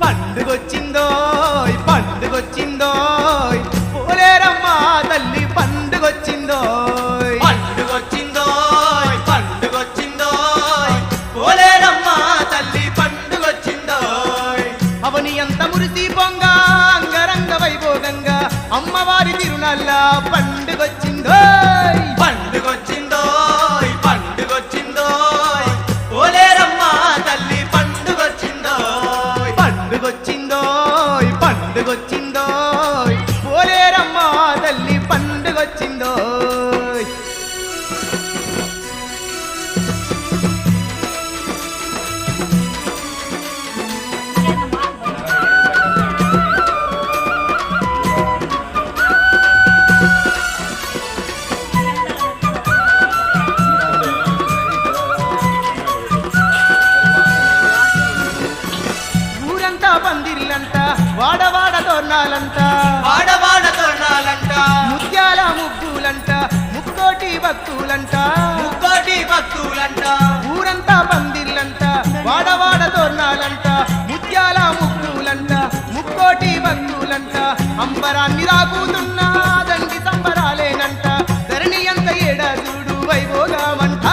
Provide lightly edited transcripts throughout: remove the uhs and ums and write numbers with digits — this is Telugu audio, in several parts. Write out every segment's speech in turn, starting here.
పండుగొచ్చిందోయ్ పండుగొచ్చిందోయ్ పోలేరమ్మ తల్లి పండుగొచ్చిందోయ్ పండుగొచ్చిందోయ్ పండుగొచ్చిందోయ్ పోలేరమ్మ తల్లి పండుగొచ్చిందోయ్ అవని అంత మురిసి పొంగ అంగరంగ వైభోగంగా అమ్మవారి తిరునల్ల పండుగొచ్చిందోయ్ పండుగొచ్చిందోయ్ పండుగొచ్చిందోయ్ పోలేరమ్మ తల్లి పండుగొచ్చిందోయ్ పండుగొచ్చిందోయ్ పండుగొచ్చిందోయ్ పోలేరమ్మ తల్లి పండుగొచ్చిందోయ్ ఊరంతా పందిర్లంట వాడవాడ తోరణాలంట వాడవాడ తోరణాలంట ముత్యాల ముగ్గులంట ముక్కోటి భక్తులంట ముక్కోటి భక్తులంట ఊరంతా పందిర్లంట వాడవాడ తోరణాలంట ముత్యాల ముగ్గులంట ముక్కోటి భక్తులంట అంబరాన్ని రాకుతున్న దండి సంబరాలేనంట ధరణి అంత ఏడాదుడు వైభోగమంట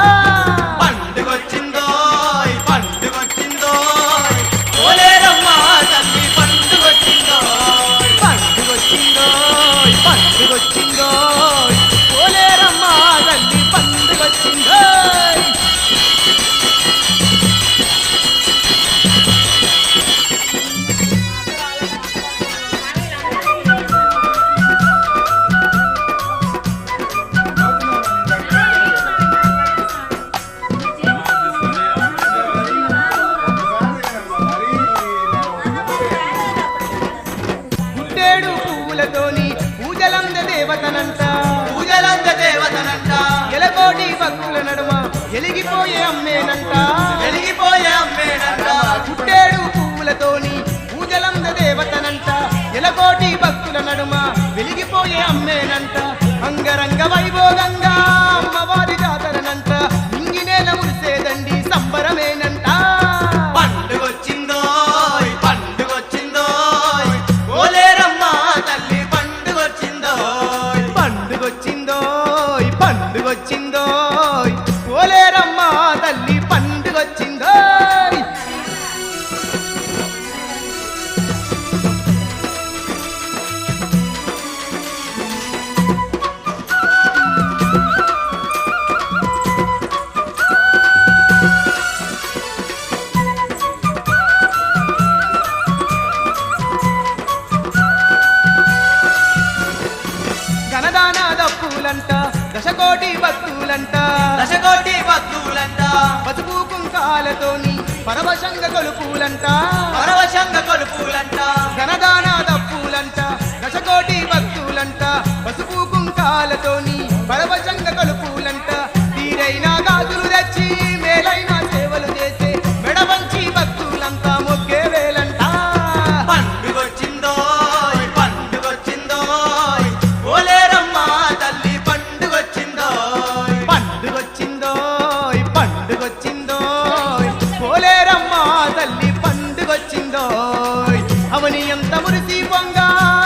పండుగొచ్చిందోయ్ పండుగొచ్చిందోయ్ పోలేరమ్మ తల్లి పండుగొచ్చిందోయ్ పండుగొచ్చిందోయ్ పండుగొచ్చిందోయ్ పోలేరమ్మ తల్లి పండుగొచ్చిందోయ్ గుట్టేడు పువ్వులతోని పూజలంద దేవతనంట పూజలంత దేవతనంట ఎలకోటి భక్తుల నడుమ ఎలిగిపోయే అమ్మేనంట వెలిగిపోయే అమ్మేనంట గుట్టేడు పువ్వులతోని పూజలంద దేవతనంట ఎలకోటి భక్తుల నడుమ వెలిగిపోయే అమ్మేనంట అంగరంగ వైభోగంగా అమ్మవారి జాతరనంట ఇంగినేల మురిసేదండి సంబరమేనంట పండుగొచ్చిందోయ్ పండుగొచ్చిందోయ్ పోలేరమ్మ తల్లి పండుగొచ్చిందోయ్ పండుగొచ్చిందోయ్ పండుగొచ్చిందోయ్ పోలేరమ్మ తల్లి పండుగొచ్చిందోయ్ ఘనదాన దప్పులంట దశకోటి భక్తులంట దశకోటి భక్తులంట పసుపు కుంకాలతోని పరవశంగ కొలుపులంట పరవశంగ కొలుపులంట ఘనదాన దప్పులంట దశకోటి భక్తులంట పసుపు కుంకాలతోని పరవశంగ కొలుపులంట తీరైన గాజులు తెచ్చి మేలైన సేవలు చేసే మెడవంచి భక్తులంతా మొక్కే వేలంట పండుగొచ్చిందోయ్ పండుగొచ్చిందోయ్ పోలేరమ్మ తల్లి పండుగొచ్చిందోయ్ పండుగొచ్చిందోయ్ పండుగొచ్చిందోయ్ పోలేరమ్మ తల్లి పండుగొచ్చిందోయ్ అవని ఎంత మురిసి పొంగ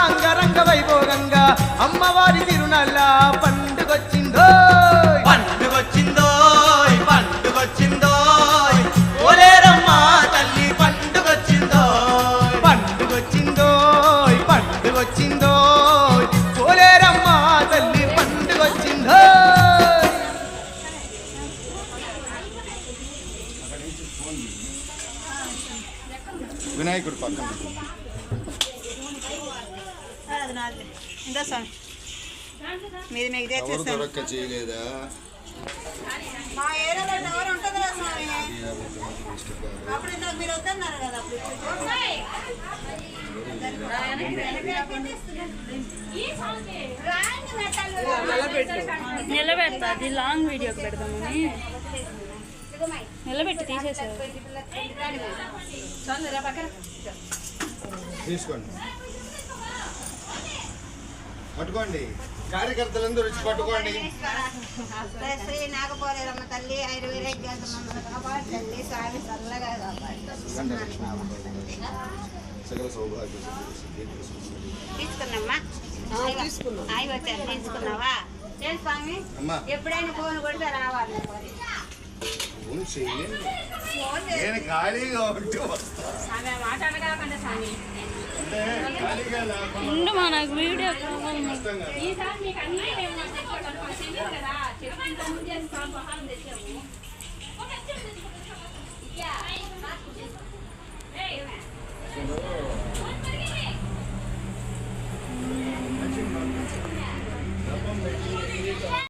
అంగరంగ వైభోగంగా అమ్మవారి తిరునల్ల పండుగొచ్చిందోయ్ పండుగొచ్చిందోయ్ పండుగొచ్చిందోయ్ పోలేరమ్మ తల్లి పండుగొచ్చిందోయ్ పండుగొచ్చిందోయ్ పండుగొచ్చిందోయ్ పోలేరమ్మ తల్లి పండుగొచ్చిందోయ్ వినాయకుడు పక్కన ఇందా స్వామి మీది మీకు ఎవరు తెచ్చేస్తాను దొరక్క చేయలేదా మా ఏరియాలో టవర్ ఉంటుంది కదా స్వామి అప్పుడు ఇందాక మీరు వద్దన్నారు కదా నిలబెడతా అది లాంగ్ వీడియోకి పెడదామని నిలబెట్టి తీసేసారు. తీసుకోండి పట్టుకోండి కార్యకర్తలందరూ వచ్చి పట్టుకోండి. శ్రీ నాగపోలేరమ్మ తల్లి 5 వీరేజ్ఞాత తల్లి స్వామి చల్లగా కాపాడు. సకల సౌభాగ్య సిద్ధి తీసుకున్నామ్మా అవి వచ్చారు తీసుకున్నావా లేదు స్వామి అమ్మా. ఎప్పుడైనా ఫోన్ కొడితే రావాలి ఫోన్ చేయండి ఫోన్ నేను ఖాళీగా ఉంటే వస్తా స్వామి మాట అనగాకండి స్వామి అంటే ఖాళీగా లేకుండా ఉండు మా నాకు వీడియో కావాలి కష్టం కదా. ఈసారి మీకు అన్నీ మేము తెచ్చుకోవడం మాకు తెలియదు కదా చెప్పిన ముందే పహారం తెచ్చాము ఇప్పుడు